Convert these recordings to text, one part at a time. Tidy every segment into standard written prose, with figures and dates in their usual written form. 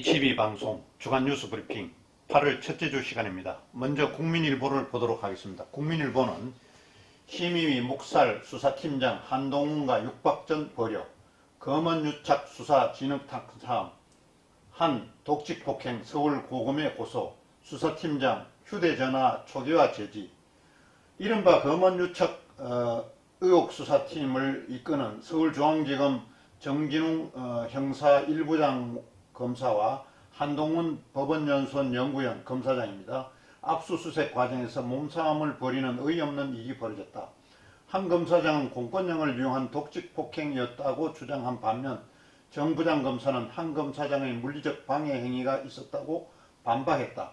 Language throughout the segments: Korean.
HB방송 주간 뉴스 브리핑 8월 첫째 주 시간입니다. 먼저 국민일보를 보도록 하겠습니다. 국민일보는 심의위 묵살 수사팀장 한동훈과 6박 전 버려 검언유착 수사 진흙탕 한 독직폭행 서울 고검에 고소 수사팀장 휴대전화 초기화 제지. 이른바 검언유착 의혹 수사팀을 이끄는 서울중앙지검 정진웅 형사 1부장 검사와 한동훈 법원연수원 연구원 검사장입니다. 압수수색 과정에서 몸싸움을 벌이는 어이없는 일이 벌어졌다. 한 검사장은 공권력을 이용한 독직폭행이었다고 주장한 반면 정 부장 검사는 한 검사장의 물리적 방해 행위가 있었다고 반박했다.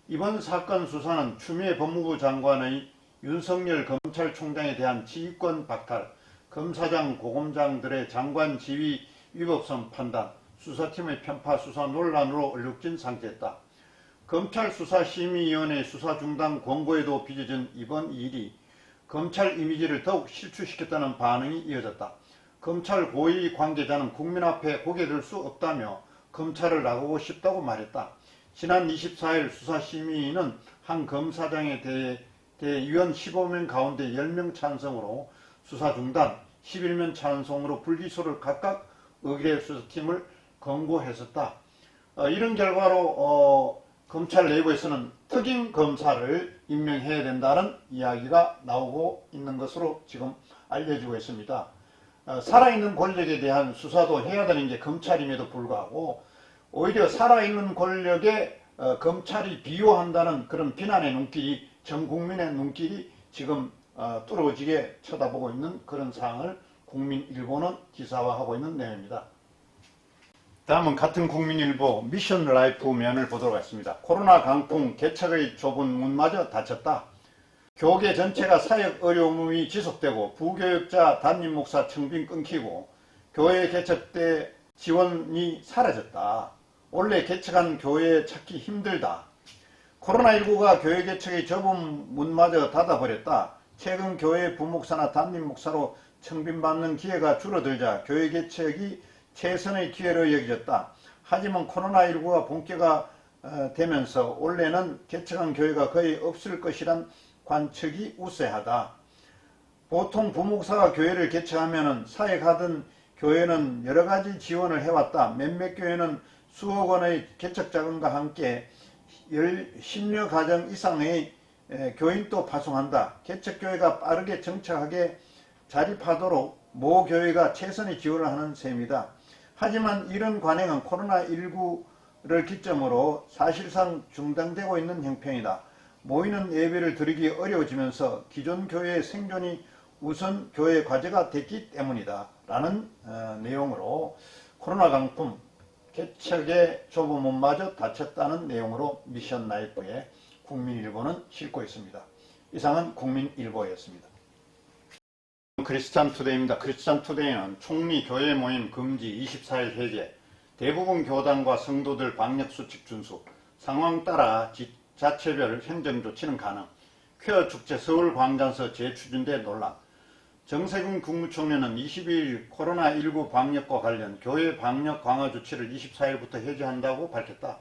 이번 사건 수사는 추미애 법무부 장관의 윤석열 검찰총장에 대한 지휘권 박탈, 검사장 고검장들의 장관 지위 위법성 판단, 수사팀의 편파 수사 논란으로 얼룩진 상태였다. 검찰수사심의위원회 수사 중단 권고에도 빚어진 이번 일이 검찰 이미지를 더욱 실추시켰다는 반응이 이어졌다. 검찰 고위 관계자는 국민 앞에 고개 들 수 없다며 검찰을 나가고 싶다고 말했다. 지난 24일 수사심의위는 한 검사장에 대해 위원 15명 가운데 10명 찬성으로 수사 중단, 11명 찬성으로 불기소를 각각 의결해 수사팀을 권고했었다. 이런 결과로 검찰 내부에서는 특임 검사를 임명해야 된다는 이야기가 나오고 있는 것으로 지금 알려지고 있습니다. 살아있는 권력에 대한 수사도 해야 되는 게 검찰임에도 불구하고 오히려 살아있는 권력에 검찰이 비호한다는 그런 비난의 눈길이 전 국민의 눈길이 지금 뚫어지게 쳐다보고 있는 그런 상황을 국민일보는 기사화하고 있는 내용입니다. 다음은 같은 국민일보 미션 라이프 면을 보도록 하겠습니다. 코로나 강풍 개척의 좁은 문마저 닫혔다. 교계 전체가 사역 어려움이 지속되고 부교육자 담임 목사 청빙 끊기고 교회 개척 때 지원이 사라졌다. 원래 개척한 교회 찾기 힘들다. 코로나19가 교회 개척의 좁은 문마저 닫아버렸다. 최근 교회 부목사나 담임 목사로 청빙받는 기회가 줄어들자 교회 개척이 최선의 기회로 여겨졌다. 하지만 코로나19가 본격화되면서 원래는 개척한 교회가 거의 없을 것이란 관측이 우세하다. 보통 부목사가 교회를 개척하면 사역하던 교회는 여러가지 지원을 해왔다. 몇몇 교회는 수억 원의 개척 자금과 함께 10여 가정 이상의 교인도 파송한다. 개척교회가 빠르게 정착하게 자립하도록 모 교회가 최선의 지원을 하는 셈이다. 하지만 이런 관행은 코로나19를 기점으로 사실상 중단되고 있는 형편이다. 모이는 예배를 드리기 어려워지면서 기존 교회의 생존이 우선 교회 과제가 됐기 때문이다. 라는 내용으로 코로나 강풍 개척의 좁은 문마저 닫혔다는 내용으로 미션 라이프에 국민일보는 싣고 있습니다. 이상은 국민일보였습니다. 크리스찬 투데이입니다. 크리스찬 투데이는 총리 교회 모임 금지 24일 해제, 대부분 교단과 성도들 방역수칙 준수, 상황 따라 자체별 행정조치는 가능, 퀘어 축제 서울광장서 재추진대 논란. 정세균 국무총리는 22일 코로나19 방역과 관련 교회 방역 강화 조치를 24일부터 해제한다고 밝혔다.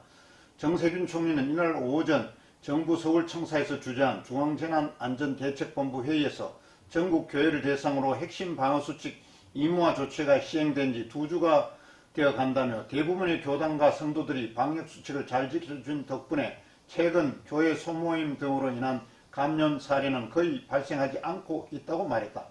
정세균 총리는 이날 오전 정부 서울청사에서 주재한 중앙재난안전대책본부 회의에서 전국 교회를 대상으로 핵심 방어수칙 의무화 조치가 시행된 지 2주가 되어 간다며 대부분의 교단과 성도들이 방역수칙을 잘 지켜준 덕분에 최근 교회 소모임 등으로 인한 감염 사례는 거의 발생하지 않고 있다고 말했다.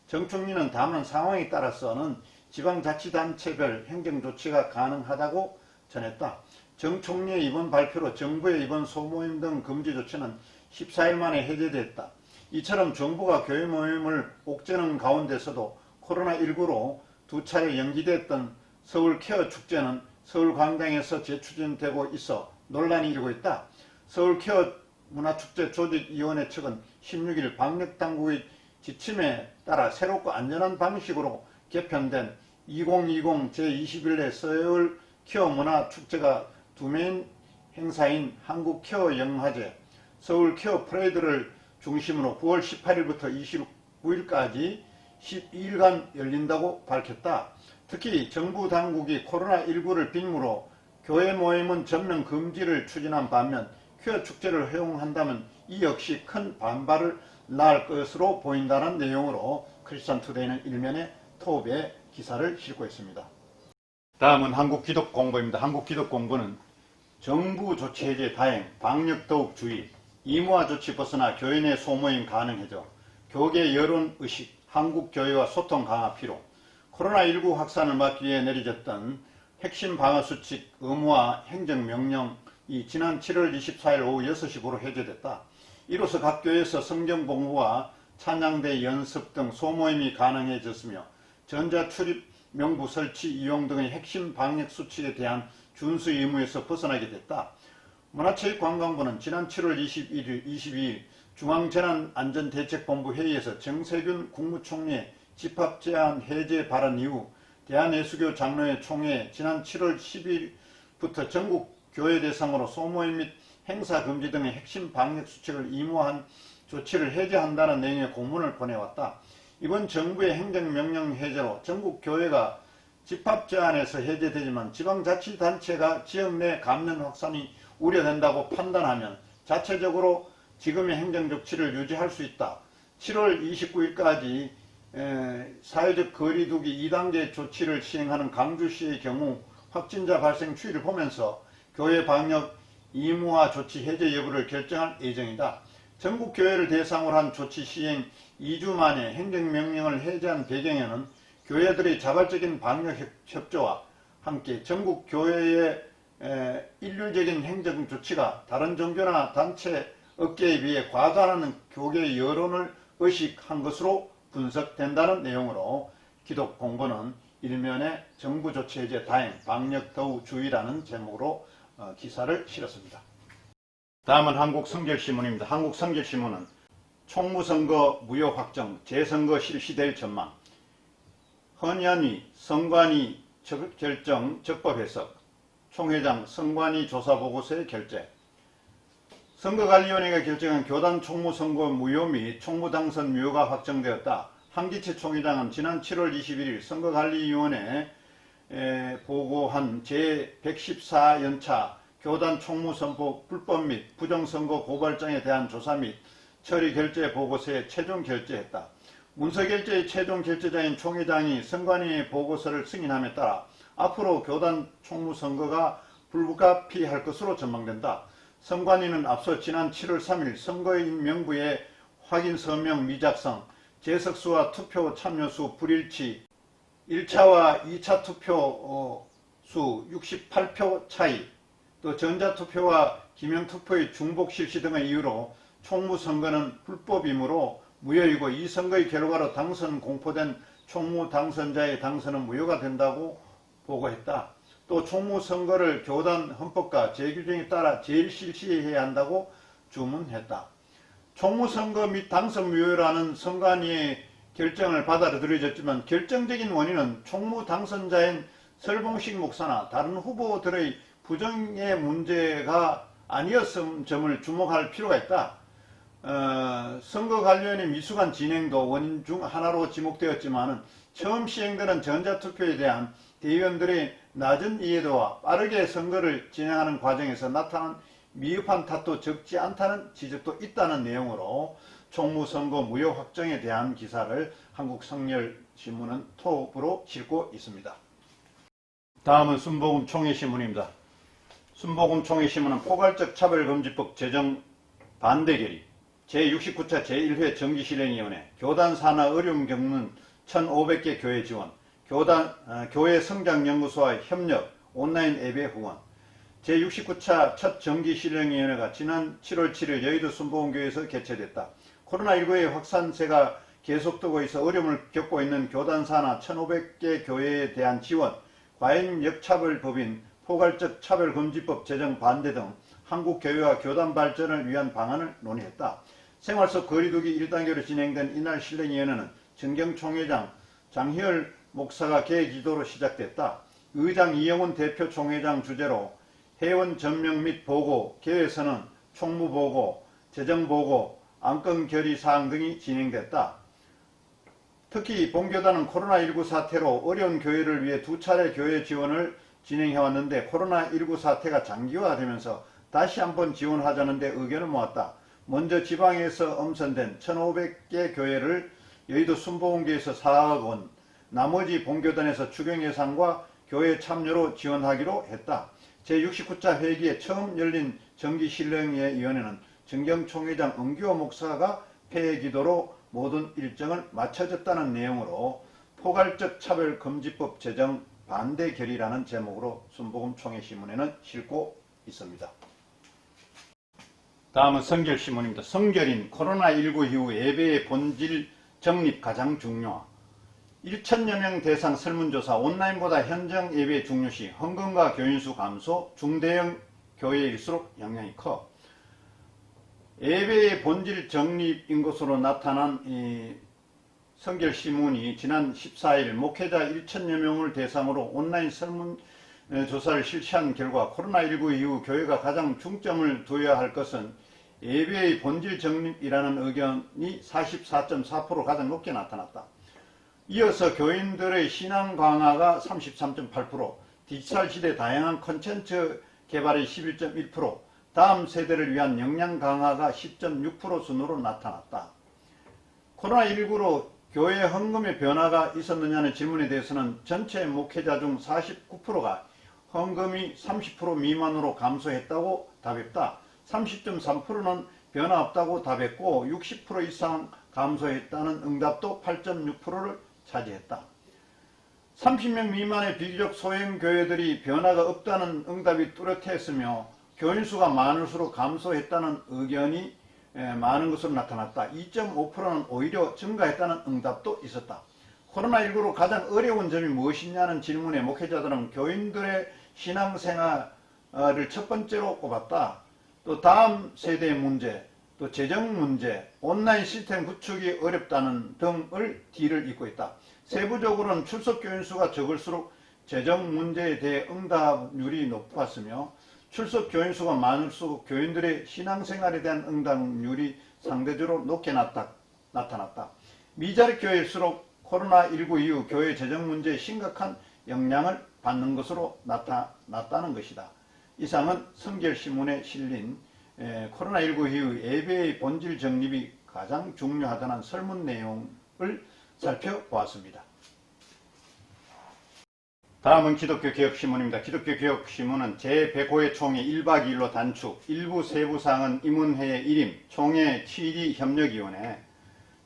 정 총리는 다만 상황에 따라서는 지방자치단체별 행정조치가 가능하다고 전했다. 정 총리의 이번 발표로 정부의 이번 소모임 등 금지 조치는 14일 만에 해제됐다. 이처럼 정부가 교회 모임을 옥죄는 가운데서도 코로나19로 2차례 연기됐던 서울 케어 축제는 서울광장에서 재추진되고 있어 논란이 일고 있다. 서울 케어 문화축제 조직위원회 측은 16일 방역당국의 지침에 따라 새롭고 안전한 방식으로 개편된 2020 제21회 서울 케어 문화축제가 두 메인 행사인 한국 케어 영화제, 서울 케어 프레이드를 중심으로 9월 18일부터 29일까지 12일간 열린다고 밝혔다. 특히 정부 당국이 코로나19를 빙으로 교회 모임은 전면 금지를 추진한 반면 퀴어 축제를 허용한다면 이 역시 큰 반발을 낳을 것으로 보인다는 내용으로 크리스찬 투데이는 일면에 톱에 기사를 싣고 있습니다. 다음은 한국기독공보입니다. 한국기독공보는 정부 조치 해제 다행, 방역 더욱 주의, 의무화 조치 벗어나 교회 내 소모임 가능해져, 교계 여론의식, 한국교회와 소통 강화 필요, 코로나19 확산을 막기 위해 내려졌던 핵심 방어수칙 의무화 행정명령이 지난 7월 24일 오후 6시부로 해제됐다. 이로써 각 교회에서 성경 공부와 찬양대 연습 등 소모임이 가능해졌으며 전자출입 명부 설치 이용 등의 핵심 방역 수칙에 대한 준수 의무에서 벗어나게 됐다. 문화체육관광부는 지난 7월 22일 중앙재난안전대책본부 회의에서 정세균 국무총리의 집합 제한 해제 발언 이후 대한예수교 장로회 총회에 지난 7월 10일부터 전국 교회 대상으로 소모임 및 행사 금지 등의 핵심 방역 수칙을 의무화한 조치를 해제한다는 내용의 공문을 보내왔다. 이번 정부의 행정명령 해제로 전국 교회가 집합 제한에서 해제되지만 지방자치단체가 지역 내 감염 확산이 우려된다고 판단하면 자체적으로 지금의 행정조치를 유지할 수 있다. 7월 29일까지 사회적 거리두기 2단계 조치를 시행하는 강주시의 경우 확진자 발생 추이를 보면서 교회 방역 의무화 조치 해제 여부를 결정할 예정이다. 전국 교회를 대상으로 한 조치 시행 2주 만에 행정명령을 해제한 배경에는 교회들의 자발적인 방역 협조와 함께 전국 교회의 일률적인 행정 조치가 다른 종교나 단체 업계에 비해 과다한 교계 여론을 의식한 것으로 분석된다는 내용으로 기독공보는 일면에 정부 조치 해제 다행, 방역 더욱 주의라는 제목으로 기사를 실었습니다. 다음은 한국성결신문입니다. 한국성결신문은 총무선거 무효 확정, 재선거 실시될 전망, 헌현위 선관위 결정 적법 해석, 총회장 선관위 조사보고서의 결재, 선거관리위원회가 결정한 교단 총무선거 무효 및 총무당선 무효가 확정되었다. 한기채 총회장은 지난 7월 21일 선거관리위원회에 보고한 제114연차 교단 총무선거 불법 및 부정선거 고발장에 대한 조사 및 처리 결재 보고서에 최종 결재했다. 문서결재의 최종 결재자인 총회장이 선관위의 보고서를 승인함에 따라 앞으로 교단 총무선거가 불가피할 것으로 전망된다. 선관위는 앞서 지난 7월 3일 선거인 명부의 확인 서명 미작성, 재석수와 투표 참여수 불일치, 1차와 2차 투표 수 68표 차이, 또 전자투표와 기명투표의 중복 실시 등의 이유로 총무선거는 불법이므로 무효이고 이 선거의 결과로 당선 공포된 총무 당선자의 당선은 무효가 된다고 보고했다. 또 총무선거를 교단 헌법과 재규정에 따라 제일 실시해야 한다고 주문했다. 총무선거 및 당선 무효라는 선관위의 결정을 받아들여졌지만 결정적인 원인은 총무 당선자인 설봉식 목사나 다른 후보들의 부정의 문제가 아니었음 점을 주목할 필요가 있다. 선거관리위원회 미숙한 진행도 원인 중 하나로 지목되었지만 처음 시행되는 전자투표에 대한 대의원들의 낮은 이해도와 빠르게 선거를 진행하는 과정에서 나타난 미흡한 탓도 적지 않다는 지적도 있다는 내용으로 총무선거 무효 확정에 대한 기사를 한국성렬신문은 톱으로 싣고 있습니다. 다음은 순복음 총회신문입니다. 순복음 총회신문은 포괄적 차별금지법 제정 반대 결의, 제69차 제1회 정기실행위원회, 교단 산하 어려움 겪는 1,500개 교회 지원, 교회 성장연구소와 협력, 온라인 예배 후원, 제69차 첫 정기실행위원회가 지난 7월 7일 여의도 순복음교회에서 개최됐다. 코로나19의 확산세가 계속되고 있어 어려움을 겪고 있는 교단 산하 1,500개 교회에 대한 지원, 과잉 역차별법인 포괄적 차별금지법 제정 반대 등 한국교회와 교단 발전을 위한 방안을 논의했다. 생활 속 거리두기 1단계로 진행된 이날 실행위원회는 정경총회장 장희열 목사가 개기도로 시작됐다. 의장 이영훈 대표 총회장 주재로 회원 전명 및 보고, 개회선언, 총무보고, 재정보고, 안건 결의사항 등이 진행됐다. 특히 본교단은 코로나19 사태로 어려운 교회를 위해 2차례 교회 지원을 진행해왔는데 코로나19 사태가 장기화되면서 다시 한번 지원하자는데 의견을 모았다. 먼저 지방에서 엄선된 1,500개 교회를 여의도 순복음교회에서 4억 원, 나머지 본교단에서 추경 예산과 교회 참여로 지원하기로 했다. 제69차 회기에 처음 열린 정기신령위원회는 정경총회장 은규호 목사가 폐기도로 모든 일정을 마쳐졌다는 내용으로 포괄적 차별금지법 제정 반대 결의라는 제목으로 순복음총회신문에는 싣고 있습니다. 다음은 성결신문입니다. 성결인 코로나19 이후 예배의 본질 정립 가장 중요하. 1,000여 명 대상 설문조사 온라인보다 현장 예배 중요시 헌금과 교인수 감소 중대형 교회일수록 영향이 커. 예배의 본질 정립인 것으로 나타난 이 성결신문이 지난 14일 목회자 1,000여 명을 대상으로 온라인 설문조사를 실시한 결과 코로나19 이후 교회가 가장 중점을 두어야 할 것은 예배의 본질 정립이라는 의견이 44.4% 가장 높게 나타났다. 이어서 교인들의 신앙 강화가 33.8%, 디지털 시대 다양한 콘텐츠 개발이 11.1%, 다음 세대를 위한 역량 강화가 10.6% 순으로 나타났다. 코로나19로 교회 헌금의 변화가 있었느냐는 질문에 대해서는 전체 목회자 중 49%가 헌금이 30% 미만으로 감소했다고 답했다. 30.3%는 변화 없다고 답했고 60% 이상 감소했다는 응답도 8.6%를 차지했다. 30명 미만의 비교적 소형 교회들이 변화가 없다는 응답이 뚜렷했으며 교인수가 많을수록 감소했다는 의견이 많은 것으로 나타났다. 2.5%는 오히려 증가했다는 응답도 있었다. 코로나19로 가장 어려운 점이 무엇이냐는 질문에 목회자들은 교인들의 신앙생활을 첫 번째로 꼽았다. 또 다음 세대의 문제, 또 재정 문제, 온라인 시스템 구축이 어렵다는 등을 뒤를 잇고 있다. 세부적으로는 출석 교인 수가 적을수록 재정 문제에 대해 응답률이 높았으며 출석 교인 수가 많을수록 교인들의 신앙생활에 대한 응답률이 상대적으로 높게 나타났다. 미자립 교회일수록 코로나19 이후 교회 재정 문제에 심각한 영향을 받는 것으로 나타났다는 것이다. 이상은 성결신문에 실린 코로나19 이후 예배의 본질 정립이 가장 중요하다는 설문 내용을 살펴보았습니다. 다음은 기독교개혁신문입니다. 기독교개혁신문은 제105회 총회 1박 2일로 단축, 일부 세부사항은 임원회의 일임, 총회 7위 협력위원회.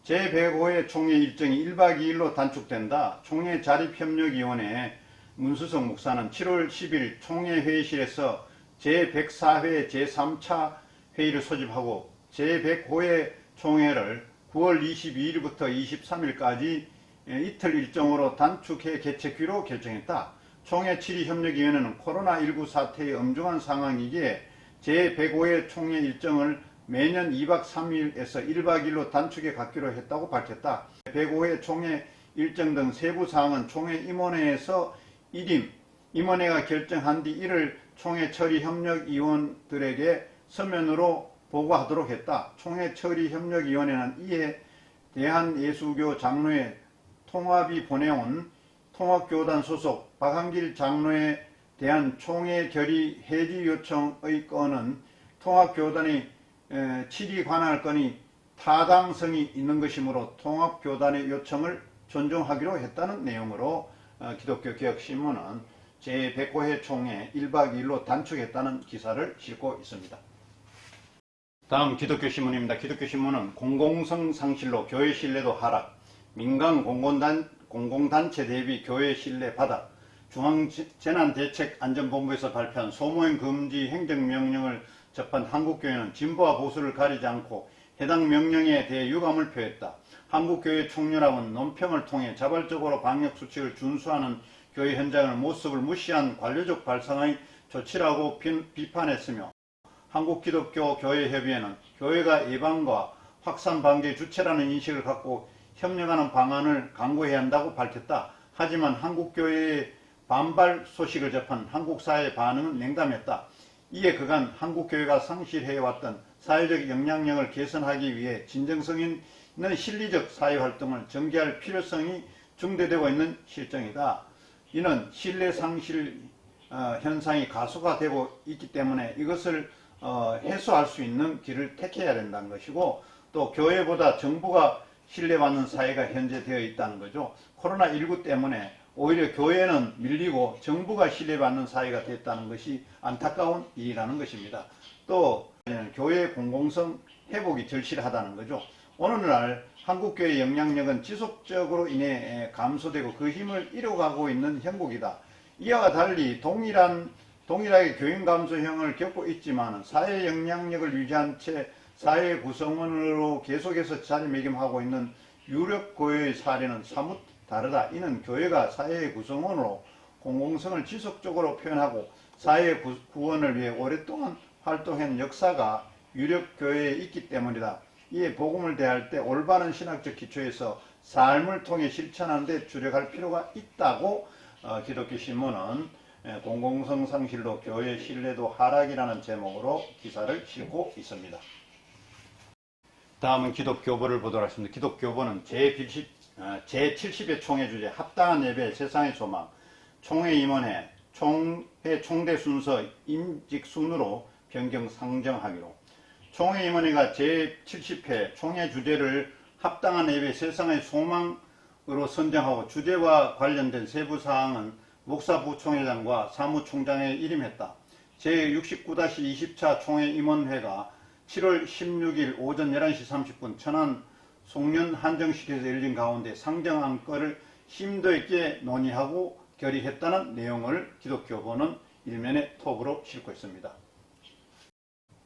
제105회 총회 일정이 1박 2일로 단축된다. 총회 자립협력위원회 문수성 목사는 7월 10일 총회 회의실에서 제104회 제3차 회의를 소집하고 제105회 총회를 9월 22일부터 23일까지 이틀 일정으로 단축회 개최키로 결정했다. 총회 7위 협력위원회는 코로나19 사태의 엄중한 상황이기에 제105회 총회 일정을 매년 2박 3일에서 1박 2일로 단축해 갖기로 했다고 밝혔다. 105회 총회 일정 등 세부 사항은 총회 임원회에서 임원회가 결정한 뒤 이를 총회 처리 협력위원들에게 서면으로 보고하도록 했다. 총회 처리 협력위원회는 이에 대한예수교 장로회 통합이 보내온 통합교단 소속 박한길 장로에 대한 총회 결의 해지 요청의 건은 통합교단이 7위 관할 건이 타당성이 있는 것이므로 통합교단의 요청을 존중하기로 했다는 내용으로 기독교개혁신문은 제105회 총회 1박 2일로 단축했다는 기사를 싣고 있습니다. 다음 기독교신문입니다. 기독교신문은 공공성 상실로 교회 신뢰도 하락, 민간 공공단체 대비 교회 신뢰 바닥, 중앙재난대책안전본부에서 발표한 소모임 금지 행정명령을 접한 한국교회는 진보와 보수를 가리지 않고 해당 명령에 대해 유감을 표했다. 한국교회 총연합은 논평을 통해 자발적으로 방역수칙을 준수하는 교회 현장의 모습을 무시한 관료적 발상의 조치라고 비판했으며 한국기독교교회협의회는 교회가 예방과 확산 방지의 주체라는 인식을 갖고 협력하는 방안을 강구해야 한다고 밝혔다. 하지만 한국교회의 반발 소식을 접한 한국사회의 반응은 냉담했다. 이에 그간 한국교회가 상실해왔던 사회적 영향력을 개선하기 위해 진정성 있는 실리적 사회활동을 전개할 필요성이 중대되고 있는 실정이다. 이는 신뢰 상실 현상이 가속화 되고 있기 때문에 이것을 해소할 수 있는 길을 택해야 된다는 것이고, 또 교회보다 정부가 신뢰받는 사회가 현재 되어 있다는 거죠. 코로나19 때문에 오히려 교회는 밀리고 정부가 신뢰받는 사회가 됐다는 것이 안타까운 일이라는 것입니다. 또 교회의 공공성 회복이 절실하다는 거죠. 오늘날 한국교회의 영향력은 지속적으로 인해 감소되고 그 힘을 잃어가고 있는 형국이다. 이와 달리 동일하게 교인 감소형을 겪고 있지만 사회 영향력을 유지한 채 사회 구성원으로 계속해서 자리매김하고 있는 유럽 교회의 사례는 사뭇 다르다. 이는 교회가 사회의 구성원으로 공공성을 지속적으로 표현하고 사회 구원을 위해 오랫동안 활동한 역사가 유럽 교회에 있기 때문이다. 이에 복음을 대할 때 올바른 신학적 기초에서 삶을 통해 실천하는 데 주력할 필요가 있다고 기독교 신문은 공공성 상실로 교회 신뢰도 하락이라는 제목으로 기사를 싣고 있습니다. 다음은 기독교보를 보도록 하겠습니다. 기독교보는 제70회 총회 주제 합당한 예배 세상의 소망, 총회 임원회, 총회 총대 순서 임직 순으로 변경 상정하기로. 총회 임원회가 제70회 총회 주제를 합당한 예배 세상의 소망으로 선정하고 주제와 관련된 세부 사항은 목사부총회장과 사무총장에 일임했다. 제69-20차 총회 임원회가 7월 16일 오전 11시 30분 천안 송년 한정식에서 열린 가운데 상정한 건을 심도 있게 논의하고 결의했다는 내용을 기독교보는 일면에 톱으로 싣고 있습니다.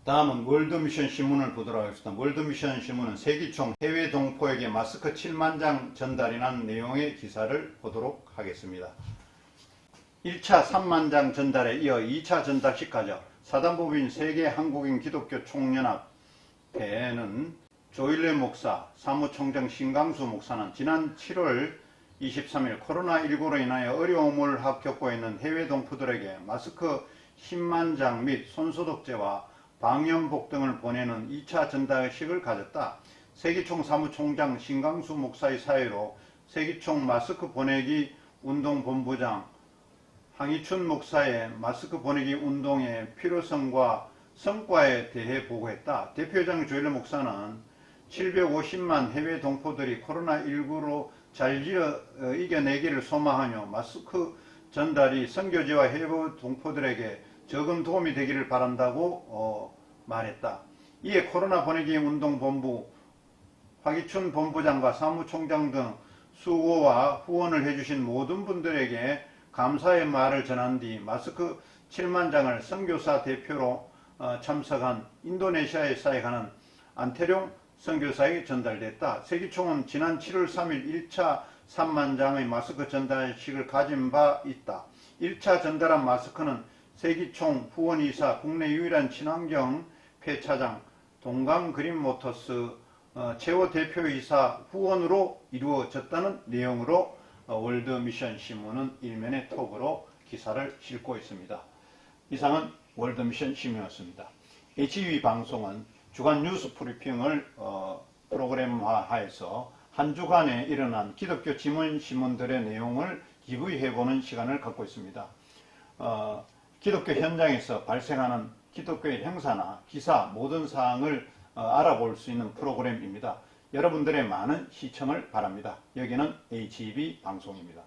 다음은 월드미션 신문을 보도록 하겠습니다. 월드미션 신문은 세기총 해외 동포에게 마스크 7만 장 전달이라는 내용의 기사를 보도록 하겠습니다. 1차 3만 장 전달에 이어 2차 전달식까지 사단법인 세계 한국인 기독교 총연합회는 조일레 목사, 사무총장 신강수 목사는 지난 7월 23일 코로나19로 인하여 어려움을 겪고 있는 해외 동포들에게 마스크 10만 장 및 손소독제와 방염복 등을 보내는 2차 전달식을 가졌다. 세기총 사무총장 신강수 목사의 사회로 세기총 마스크 보내기 운동본부장 황희춘 목사의 마스크 보내기 운동의 필요성과 성과에 대해 보고했다. 대표장 조일레 목사는 750만 해외 동포들이 코로나19로 잘 이겨내기를 소망하며 마스크 전달이 선교지와 해외 동포들에게 적은 도움이 되기를 바란다고 말했다. 이에 코로나 보내기 운동본부 황희춘 본부장과 사무총장 등 수고와 후원을 해주신 모든 분들에게 감사의 말을 전한 뒤 마스크 7만 장을 선교사 대표로 참석한 인도네시아에 사역하는 안태룡 선교사에게 전달됐다. 세기총은 지난 7월 3일 1차 3만 장의 마스크 전달식을 가진 바 있다. 1차 전달한 마스크는 세기총 후원이사 국내 유일한 친환경 폐차장 동강그린모터스 최고 대표이사 후원으로 이루어졌다는 내용으로 월드미션 신문은 일면의 톱으로 기사를 싣고 있습니다. 이상은 월드미션 신문이었습니다. HB 방송은 주간 뉴스 브리핑을 프로그램화해서 한 주간에 일어난 기독교 지문 신문들의 내용을 기부해보는 시간을 갖고 있습니다. 기독교 현장에서 발생하는 기독교의 행사나 기사 모든 사항을 알아볼 수 있는 프로그램입니다. 여러분들의 많은 시청을 바랍니다. 여기는 HB 방송입니다.